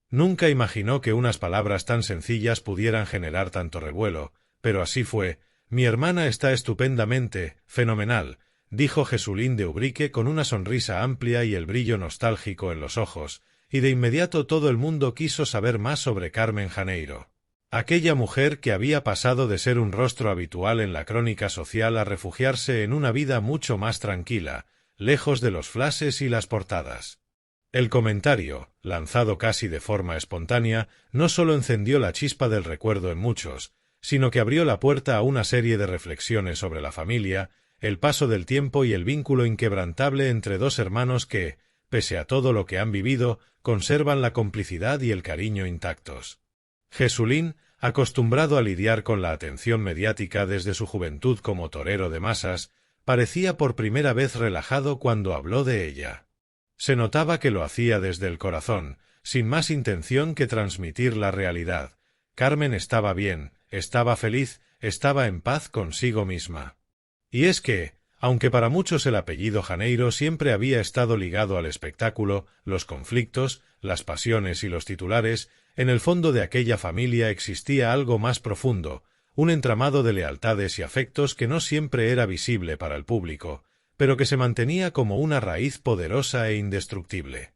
Nunca imaginó que unas palabras tan sencillas pudieran generar tanto revuelo, pero así fue. Mi hermana está estupendamente, fenomenal, dijo Jesulín de Ubrique con una sonrisa amplia y el brillo nostálgico en los ojos, y de inmediato todo el mundo quiso saber más sobre Carmen Janeiro. Aquella mujer que había pasado de ser un rostro habitual en la crónica social a refugiarse en una vida mucho más tranquila, lejos de los flashes y las portadas. El comentario, lanzado casi de forma espontánea, no solo encendió la chispa del recuerdo en muchos, sino que abrió la puerta a una serie de reflexiones sobre la familia, el paso del tiempo y el vínculo inquebrantable entre dos hermanos que, pese a todo lo que han vivido, conservan la complicidad y el cariño intactos. Jesulín, acostumbrado a lidiar con la atención mediática desde su juventud como torero de masas, parecía por primera vez relajado cuando habló de ella. Se notaba que lo hacía desde el corazón, sin más intención que transmitir la realidad. Carmen estaba bien, estaba feliz, estaba en paz consigo misma. Y es que, aunque para muchos el apellido Janeiro siempre había estado ligado al espectáculo, los conflictos, las pasiones y los titulares, en el fondo de aquella familia existía algo más profundo, un entramado de lealtades y afectos que no siempre era visible para el público, pero que se mantenía como una raíz poderosa e indestructible.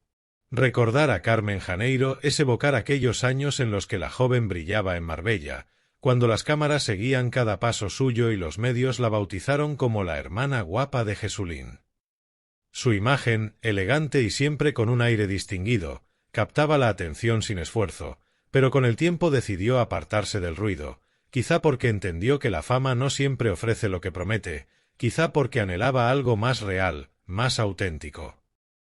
Recordar a Carmen Janeiro es evocar aquellos años en los que la joven brillaba en Marbella, cuando las cámaras seguían cada paso suyo y los medios la bautizaron como la hermana guapa de Jesulín. Su imagen, elegante y siempre con un aire distinguido, captaba la atención sin esfuerzo, pero con el tiempo decidió apartarse del ruido, quizá porque entendió que la fama no siempre ofrece lo que promete, quizá porque anhelaba algo más real, más auténtico.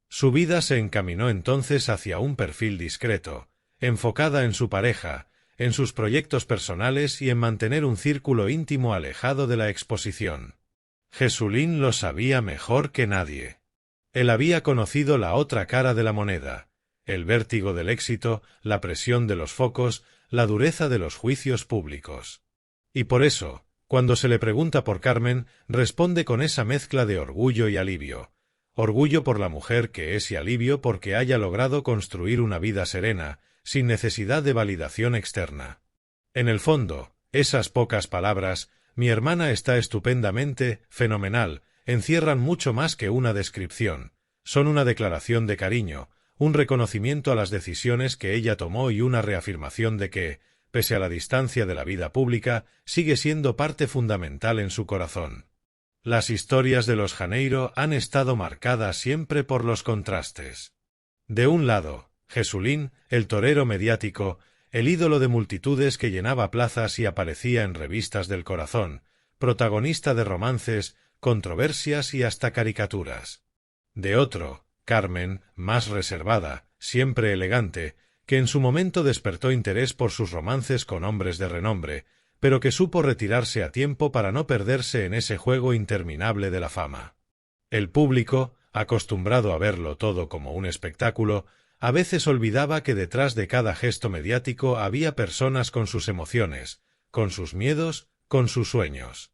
Su vida se encaminó entonces hacia un perfil discreto, enfocada en su pareja, en sus proyectos personales y en mantener un círculo íntimo alejado de la exposición. Jesulín lo sabía mejor que nadie. Él había conocido la otra cara de la moneda, el vértigo del éxito, la presión de los focos, la dureza de los juicios públicos. Y por eso, cuando se le pregunta por Carmen, responde con esa mezcla de orgullo y alivio. Orgullo por la mujer que es y alivio porque haya logrado construir una vida serena, sin necesidad de validación externa. En el fondo, esas pocas palabras, mi hermana está estupendamente, fenomenal, encierran mucho más que una descripción. Son una declaración de cariño, un reconocimiento a las decisiones que ella tomó y una reafirmación de que, pese a la distancia de la vida pública, sigue siendo parte fundamental en su corazón. Las historias de los Janeiro han estado marcadas siempre por los contrastes. De un lado, Jesulín, el torero mediático, el ídolo de multitudes que llenaba plazas y aparecía en revistas del corazón, protagonista de romances, controversias y hasta caricaturas. De otro, Carmen, más reservada, siempre elegante, que en su momento despertó interés por sus romances con hombres de renombre, pero que supo retirarse a tiempo para no perderse en ese juego interminable de la fama. El público, acostumbrado a verlo todo como un espectáculo, a veces olvidaba que detrás de cada gesto mediático había personas con sus emociones, con sus miedos, con sus sueños.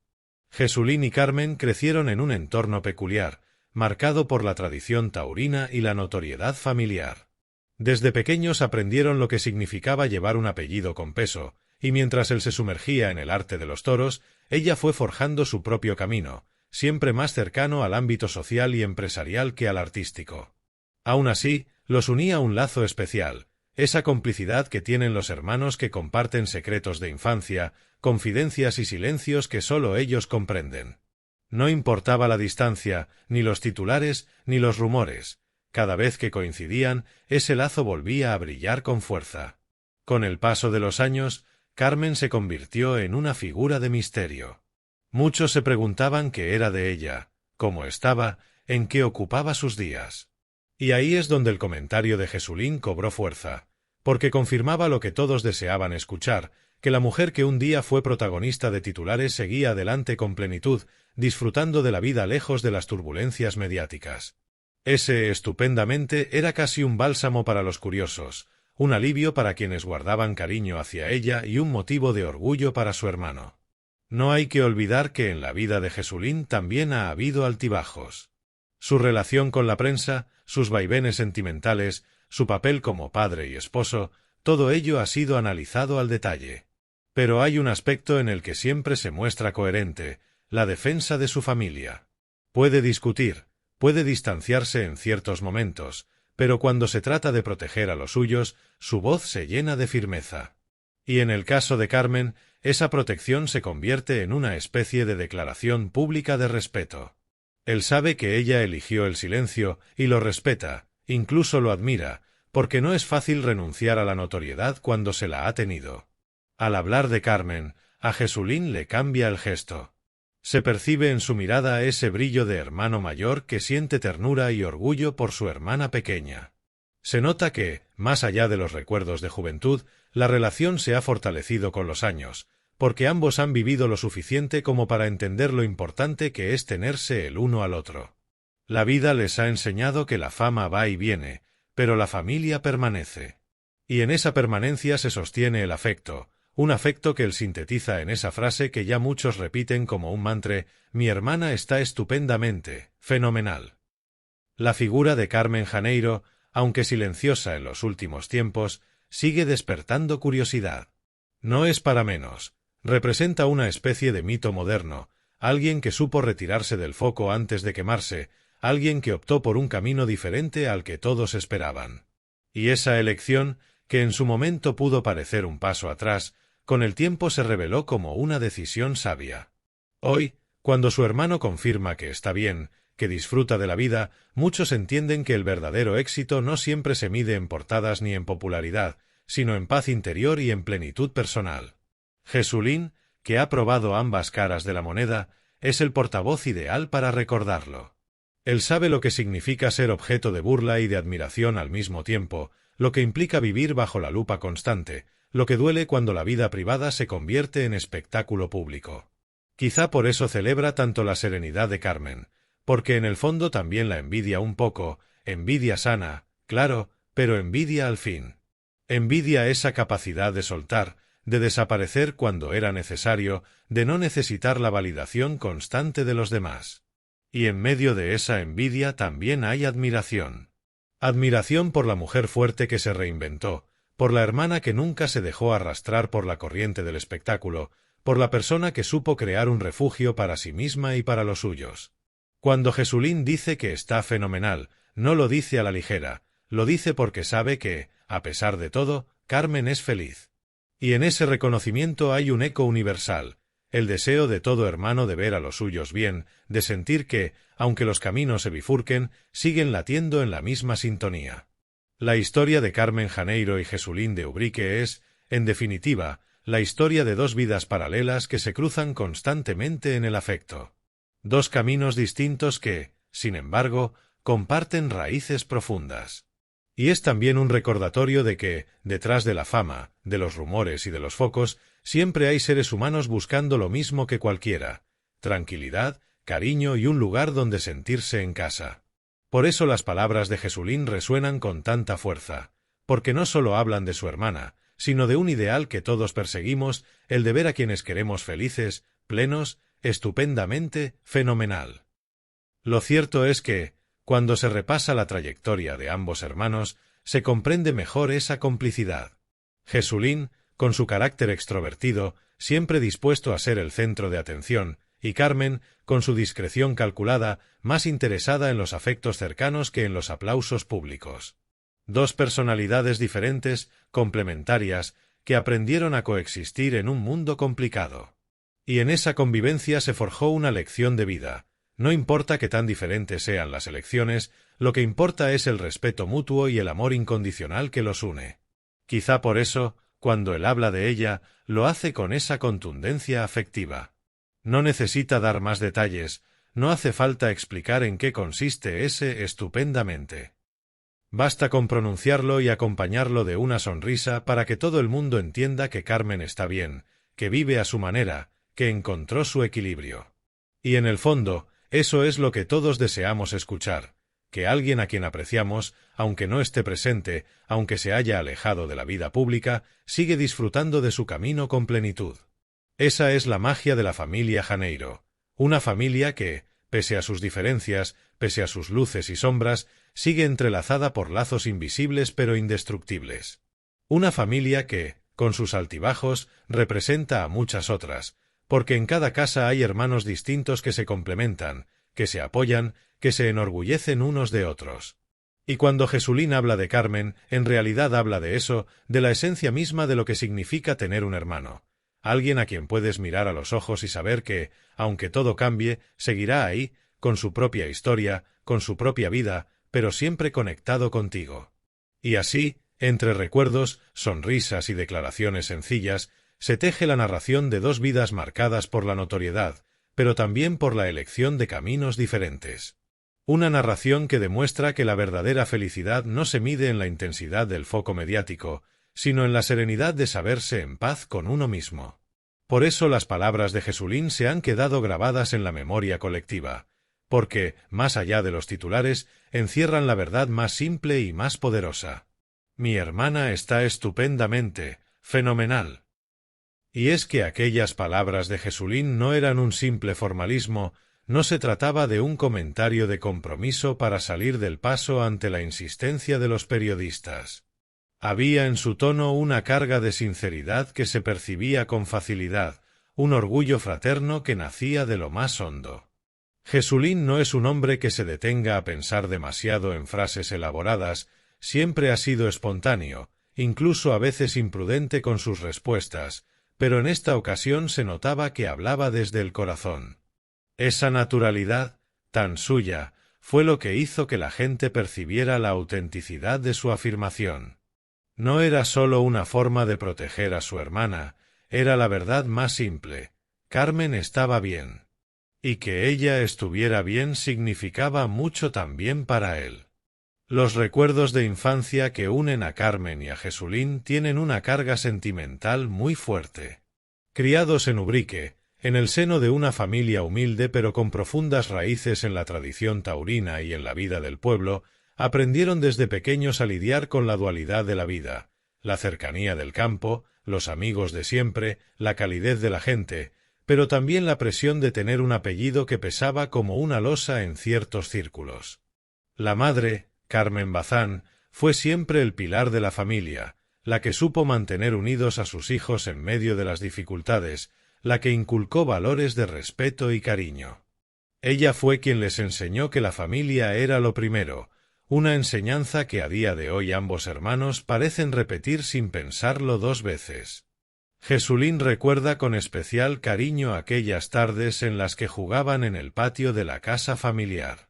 Jesulín y Carmen crecieron en un entorno peculiar, marcado por la tradición taurina y la notoriedad familiar. Desde pequeños aprendieron lo que significaba llevar un apellido con peso, y mientras él se sumergía en el arte de los toros, ella fue forjando su propio camino, siempre más cercano al ámbito social y empresarial que al artístico. Aún así, los unía un lazo especial, esa complicidad que tienen los hermanos que comparten secretos de infancia, confidencias y silencios que sólo ellos comprenden. No importaba la distancia, ni los titulares, ni los rumores. Cada vez que coincidían, ese lazo volvía a brillar con fuerza. Con el paso de los años, Carmen se convirtió en una figura de misterio. Muchos se preguntaban qué era de ella, cómo estaba, en qué ocupaba sus días. Y ahí es donde el comentario de Jesulín cobró fuerza, porque confirmaba lo que todos deseaban escuchar, que la mujer que un día fue protagonista de titulares seguía adelante con plenitud, disfrutando de la vida lejos de las turbulencias mediáticas. Ese estupendamente era casi un bálsamo para los curiosos, un alivio para quienes guardaban cariño hacia ella y un motivo de orgullo para su hermano. No hay que olvidar que en la vida de Jesulín también ha habido altibajos. Su relación con la prensa, sus vaivenes sentimentales, su papel como padre y esposo, todo ello ha sido analizado al detalle. Pero hay un aspecto en el que siempre se muestra coherente, la defensa de su familia. Puede discutir, puede distanciarse en ciertos momentos, pero cuando se trata de proteger a los suyos, su voz se llena de firmeza. Y en el caso de Carmen, esa protección se convierte en una especie de declaración pública de respeto. Él sabe que ella eligió el silencio y lo respeta, incluso lo admira, porque no es fácil renunciar a la notoriedad cuando se la ha tenido. Al hablar de Carmen, a Jesulín le cambia el gesto. Se percibe en su mirada ese brillo de hermano mayor que siente ternura y orgullo por su hermana pequeña. Se nota que, más allá de los recuerdos de juventud, la relación se ha fortalecido con los años, porque ambos han vivido lo suficiente como para entender lo importante que es tenerse el uno al otro. La vida les ha enseñado que la fama va y viene, pero la familia permanece. Y en esa permanencia se sostiene el afecto, un afecto que él sintetiza en esa frase que ya muchos repiten como un mantra: mi hermana está estupendamente, fenomenal. La figura de Carmen Janeiro, aunque silenciosa en los últimos tiempos, sigue despertando curiosidad. No es para menos. Representa una especie de mito moderno, alguien que supo retirarse del foco antes de quemarse, alguien que optó por un camino diferente al que todos esperaban. Y esa elección, que en su momento pudo parecer un paso atrás, con el tiempo se reveló como una decisión sabia. Hoy, cuando su hermano confirma que está bien, que disfruta de la vida, muchos entienden que el verdadero éxito no siempre se mide en portadas ni en popularidad, sino en paz interior y en plenitud personal. Jesulín, que ha probado ambas caras de la moneda, es el portavoz ideal para recordarlo. Él sabe lo que significa ser objeto de burla y de admiración al mismo tiempo, lo que implica vivir bajo la lupa constante, lo que duele cuando la vida privada se convierte en espectáculo público. Quizá por eso celebra tanto la serenidad de Carmen, porque en el fondo también la envidia un poco, envidia sana, claro, pero envidia al fin. Envidia esa capacidad de soltar, de desaparecer cuando era necesario, de no necesitar la validación constante de los demás. Y en medio de esa envidia también hay admiración. Admiración por la mujer fuerte que se reinventó, por la hermana que nunca se dejó arrastrar por la corriente del espectáculo, por la persona que supo crear un refugio para sí misma y para los suyos. Cuando Jesulín dice que está fenomenal, no lo dice a la ligera, lo dice porque sabe que, a pesar de todo, Carmen es feliz. Y en ese reconocimiento hay un eco universal, el deseo de todo hermano de ver a los suyos bien, de sentir que, aunque los caminos se bifurquen, siguen latiendo en la misma sintonía. La historia de Carmen Janeiro y Jesulín de Ubrique es, en definitiva, la historia de dos vidas paralelas que se cruzan constantemente en el afecto. Dos caminos distintos que, sin embargo, comparten raíces profundas. Y es también un recordatorio de que, detrás de la fama, de los rumores y de los focos, siempre hay seres humanos buscando lo mismo que cualquiera: tranquilidad, cariño y un lugar donde sentirse en casa. Por eso las palabras de Jesulín resuenan con tanta fuerza, porque no solo hablan de su hermana, sino de un ideal que todos perseguimos, el de ver a quienes queremos felices, plenos, estupendamente, fenomenal. Lo cierto es que, cuando se repasa la trayectoria de ambos hermanos, se comprende mejor esa complicidad. Jesulín, con su carácter extrovertido, siempre dispuesto a ser el centro de atención, y Carmen, con su discreción calculada, más interesada en los afectos cercanos que en los aplausos públicos. Dos personalidades diferentes, complementarias, que aprendieron a coexistir en un mundo complicado. Y en esa convivencia se forjó una lección de vida. No importa que tan diferentes sean las elecciones, lo que importa es el respeto mutuo y el amor incondicional que los une. Quizá por eso, cuando él habla de ella, lo hace con esa contundencia afectiva. No necesita dar más detalles, no hace falta explicar en qué consiste ese estupendamente. Basta con pronunciarlo y acompañarlo de una sonrisa para que todo el mundo entienda que Carmen está bien, que vive a su manera, que encontró su equilibrio. Y en el fondo, eso es lo que todos deseamos escuchar, que alguien a quien apreciamos, aunque no esté presente, aunque se haya alejado de la vida pública, sigue disfrutando de su camino con plenitud. Esa es la magia de la familia Janeiro, una familia que, pese a sus diferencias, pese a sus luces y sombras, sigue entrelazada por lazos invisibles pero indestructibles. Una familia que, con sus altibajos, representa a muchas otras, porque en cada casa hay hermanos distintos que se complementan, que se apoyan, que se enorgullecen unos de otros. Y cuando Jesulín habla de Carmen, en realidad habla de eso, de la esencia misma de lo que significa tener un hermano. Alguien a quien puedes mirar a los ojos y saber que, aunque todo cambie, seguirá ahí, con su propia historia, con su propia vida, pero siempre conectado contigo. Y así, entre recuerdos, sonrisas y declaraciones sencillas, se teje la narración de dos vidas marcadas por la notoriedad, pero también por la elección de caminos diferentes. Una narración que demuestra que la verdadera felicidad no se mide en la intensidad del foco mediático, sino en la serenidad de saberse en paz con uno mismo. Por eso las palabras de Jesulín se han quedado grabadas en la memoria colectiva, porque, más allá de los titulares, encierran la verdad más simple y más poderosa. Mi hermana está estupendamente, fenomenal. Y es que aquellas palabras de Jesulín no eran un simple formalismo, no se trataba de un comentario de compromiso para salir del paso ante la insistencia de los periodistas. Había en su tono una carga de sinceridad que se percibía con facilidad, un orgullo fraterno que nacía de lo más hondo. Jesulín no es un hombre que se detenga a pensar demasiado en frases elaboradas, siempre ha sido espontáneo, incluso a veces imprudente con sus respuestas, pero en esta ocasión se notaba que hablaba desde el corazón. Esa naturalidad, tan suya, fue lo que hizo que la gente percibiera la autenticidad de su afirmación. No era sólo una forma de proteger a su hermana, era la verdad más simple. Carmen estaba bien. Y que ella estuviera bien significaba mucho también para él. Los recuerdos de infancia que unen a Carmen y a Jesulín tienen una carga sentimental muy fuerte. Criados en Ubrique, en el seno de una familia humilde pero con profundas raíces en la tradición taurina y en la vida del pueblo, aprendieron desde pequeños a lidiar con la dualidad de la vida, la cercanía del campo, los amigos de siempre, la calidez de la gente, pero también la presión de tener un apellido que pesaba como una losa en ciertos círculos. La madre, Carmen Bazán, fue siempre el pilar de la familia, la que supo mantener unidos a sus hijos en medio de las dificultades, la que inculcó valores de respeto y cariño. Ella fue quien les enseñó que la familia era lo primero, una enseñanza que a día de hoy ambos hermanos parecen repetir sin pensarlo dos veces. Jesulín recuerda con especial cariño aquellas tardes en las que jugaban en el patio de la casa familiar.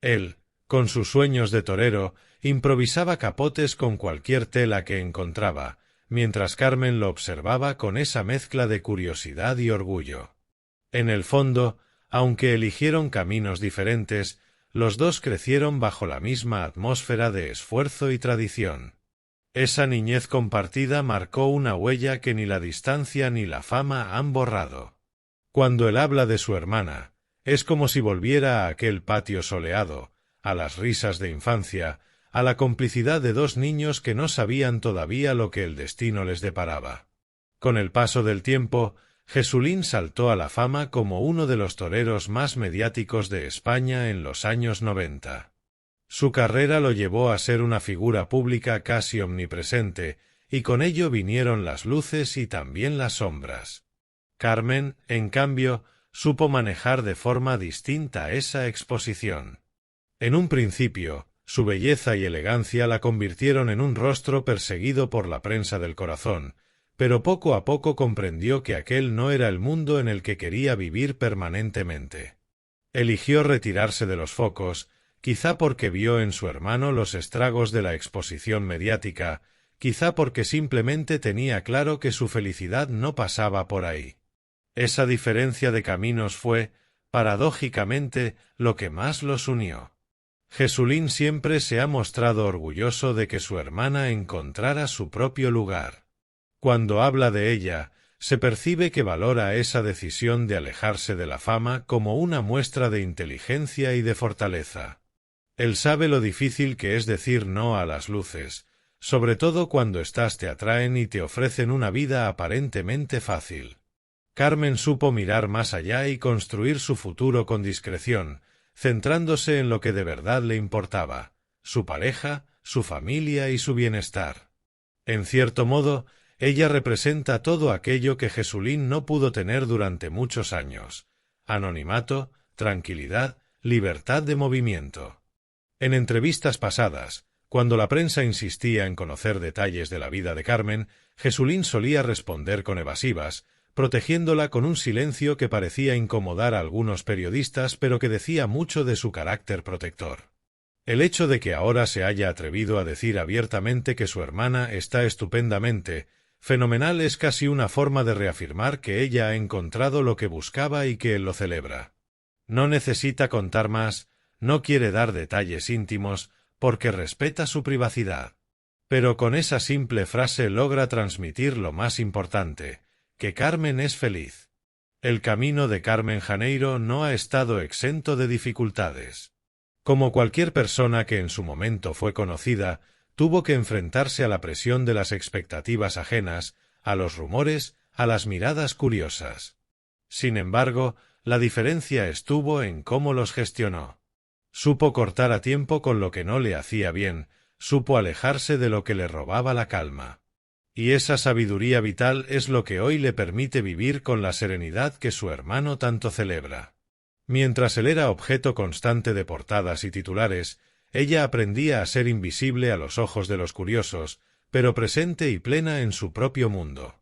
Él, con sus sueños de torero, improvisaba capotes con cualquier tela que encontraba, mientras Carmen lo observaba con esa mezcla de curiosidad y orgullo. En el fondo, aunque eligieron caminos diferentes, los dos crecieron bajo la misma atmósfera de esfuerzo y tradición. Esa niñez compartida marcó una huella que ni la distancia ni la fama han borrado. Cuando él habla de su hermana, es como si volviera a aquel patio soleado, a las risas de infancia, a la complicidad de dos niños que no sabían todavía lo que el destino les deparaba. Con el paso del tiempo, Jesulín saltó a la fama como uno de los toreros más mediáticos de España en los años 90. Su carrera lo llevó a ser una figura pública casi omnipresente, y con ello vinieron las luces y también las sombras. Carmen, en cambio, supo manejar de forma distinta esa exposición. En un principio, su belleza y elegancia la convirtieron en un rostro perseguido por la prensa del corazón, pero poco a poco comprendió que aquel no era el mundo en el que quería vivir permanentemente. Eligió retirarse de los focos, quizá porque vio en su hermano los estragos de la exposición mediática, quizá porque simplemente tenía claro que su felicidad no pasaba por ahí. Esa diferencia de caminos fue, paradójicamente, lo que más los unió. Jesulín siempre se ha mostrado orgulloso de que su hermana encontrara su propio lugar. Cuando habla de ella, se percibe que valora esa decisión de alejarse de la fama como una muestra de inteligencia y de fortaleza. Él sabe lo difícil que es decir no a las luces, sobre todo cuando éstas te atraen y te ofrecen una vida aparentemente fácil. Carmen supo mirar más allá y construir su futuro con discreción, centrándose en lo que de verdad le importaba: su pareja, su familia y su bienestar. En cierto modo, ella representa todo aquello que Jesulín no pudo tener durante muchos años: anonimato, tranquilidad, libertad de movimiento. En entrevistas pasadas, cuando la prensa insistía en conocer detalles de la vida de Carmen, Jesulín solía responder con evasivas, protegiéndola con un silencio que parecía incomodar a algunos periodistas, pero que decía mucho de su carácter protector. El hecho de que ahora se haya atrevido a decir abiertamente que su hermana está estupendamente, fenomenal, es casi una forma de reafirmar que ella ha encontrado lo que buscaba y que él lo celebra. No necesita contar más, no quiere dar detalles íntimos, porque respeta su privacidad. Pero con esa simple frase logra transmitir lo más importante: que Carmen es feliz. El camino de Carmen Janeiro no ha estado exento de dificultades. Como cualquier persona que en su momento fue conocida, tuvo que enfrentarse a la presión de las expectativas ajenas, a los rumores, a las miradas curiosas. Sin embargo, la diferencia estuvo en cómo los gestionó. Supo cortar a tiempo con lo que no le hacía bien, supo alejarse de lo que le robaba la calma. Y esa sabiduría vital es lo que hoy le permite vivir con la serenidad que su hermano tanto celebra. Mientras él era objeto constante de portadas y titulares, ella aprendía a ser invisible a los ojos de los curiosos, pero presente y plena en su propio mundo.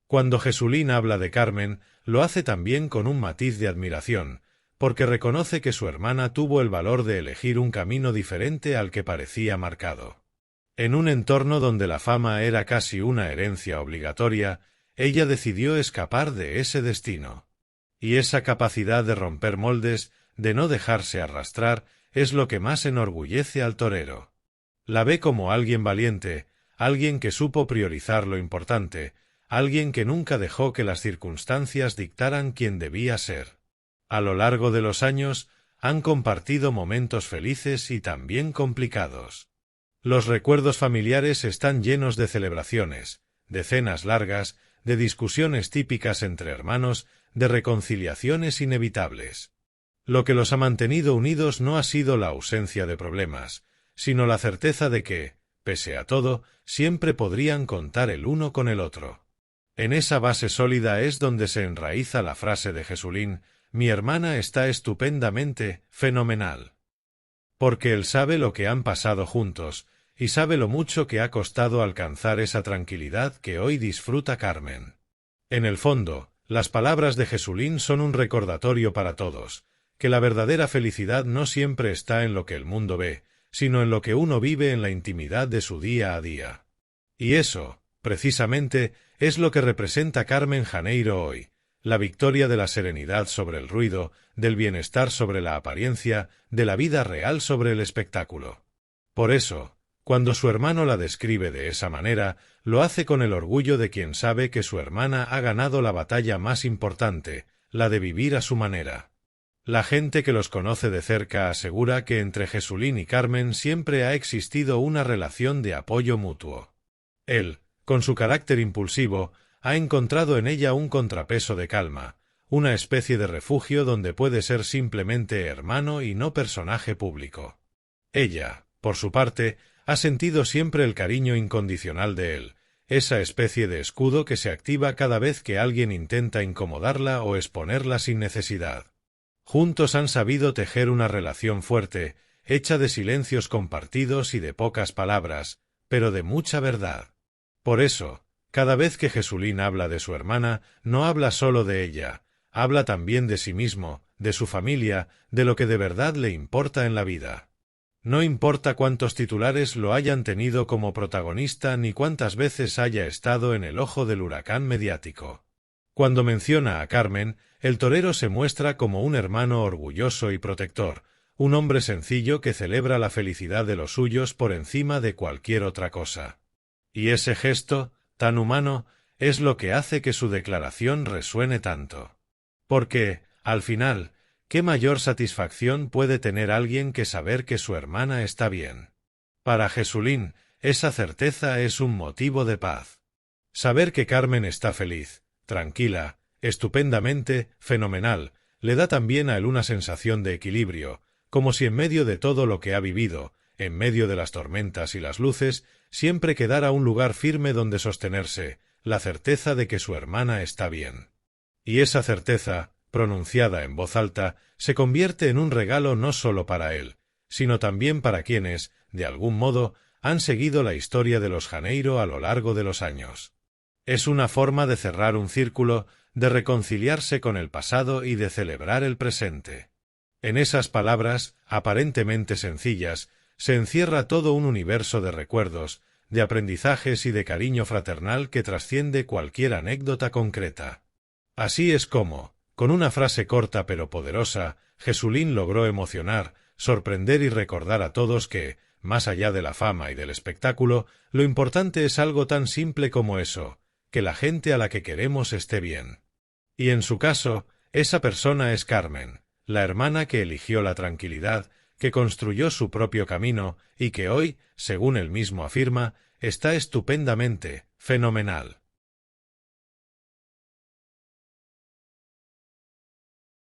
Cuando Jesulín habla de Carmen, lo hace también con un matiz de admiración, porque reconoce que su hermana tuvo el valor de elegir un camino diferente al que parecía marcado. En un entorno donde la fama era casi una herencia obligatoria, ella decidió escapar de ese destino. Y esa capacidad de romper moldes, de no dejarse arrastrar, es lo que más enorgullece al torero. La ve como alguien valiente, alguien que supo priorizar lo importante, alguien que nunca dejó que las circunstancias dictaran quién debía ser. A lo largo de los años, han compartido momentos felices y también complicados. Los recuerdos familiares están llenos de celebraciones, de cenas largas, de discusiones típicas entre hermanos, de reconciliaciones inevitables. Lo que los ha mantenido unidos no ha sido la ausencia de problemas, sino la certeza de que, pese a todo, siempre podrían contar el uno con el otro. En esa base sólida es donde se enraiza la frase de Jesulín: mi hermana está estupendamente, fenomenal. Porque él sabe lo que han pasado juntos, y sabe lo mucho que ha costado alcanzar esa tranquilidad que hoy disfruta Carmen. En el fondo, las palabras de Jesulín son un recordatorio para todos, que la verdadera felicidad no siempre está en lo que el mundo ve, sino en lo que uno vive en la intimidad de su día a día. Y eso, precisamente, es lo que representa Carmen Janeiro hoy: la victoria de la serenidad sobre el ruido, del bienestar sobre la apariencia, de la vida real sobre el espectáculo. Por eso, cuando su hermano la describe de esa manera, lo hace con el orgullo de quien sabe que su hermana ha ganado la batalla más importante, la de vivir a su manera. La gente que los conoce de cerca asegura que entre Jesulín y Carmen siempre ha existido una relación de apoyo mutuo. Él, con su carácter impulsivo, ha encontrado en ella un contrapeso de calma, una especie de refugio donde puede ser simplemente hermano y no personaje público. Ella, por su parte, ha sentido siempre el cariño incondicional de él, esa especie de escudo que se activa cada vez que alguien intenta incomodarla o exponerla sin necesidad. Juntos han sabido tejer una relación fuerte, hecha de silencios compartidos y de pocas palabras, pero de mucha verdad. Por eso, cada vez que Jesulín habla de su hermana, no habla solo de ella, habla también de sí mismo, de su familia, de lo que de verdad le importa en la vida. No importa cuántos titulares lo hayan tenido como protagonista ni cuántas veces haya estado en el ojo del huracán mediático. Cuando menciona a Carmen, el torero se muestra como un hermano orgulloso y protector, un hombre sencillo que celebra la felicidad de los suyos por encima de cualquier otra cosa. Y ese gesto, tan humano, es lo que hace que su declaración resuene tanto. Porque, al final, ¿qué mayor satisfacción puede tener alguien que saber que su hermana está bien? Para Jesulín, esa certeza es un motivo de paz. Saber que Carmen está feliz, tranquila, estupendamente, fenomenal, le da también a él una sensación de equilibrio, como si en medio de todo lo que ha vivido, en medio de las tormentas y las luces, siempre quedara un lugar firme donde sostenerse, la certeza de que su hermana está bien. Y esa certeza, pronunciada en voz alta, se convierte en un regalo no sólo para él, sino también para quienes, de algún modo, han seguido la historia de los Janeiro a lo largo de los años. Es una forma de cerrar un círculo, de reconciliarse con el pasado y de celebrar el presente. En esas palabras, aparentemente sencillas, se encierra todo un universo de recuerdos, de aprendizajes y de cariño fraternal que trasciende cualquier anécdota concreta. Así es como, con una frase corta pero poderosa, Jesulín logró emocionar, sorprender y recordar a todos que, más allá de la fama y del espectáculo, lo importante es algo tan simple como eso, que la gente a la que queremos esté bien. Y en su caso, esa persona es Carmen, la hermana que eligió la tranquilidad, que construyó su propio camino y que hoy, según él mismo afirma, está estupendamente, fenomenal.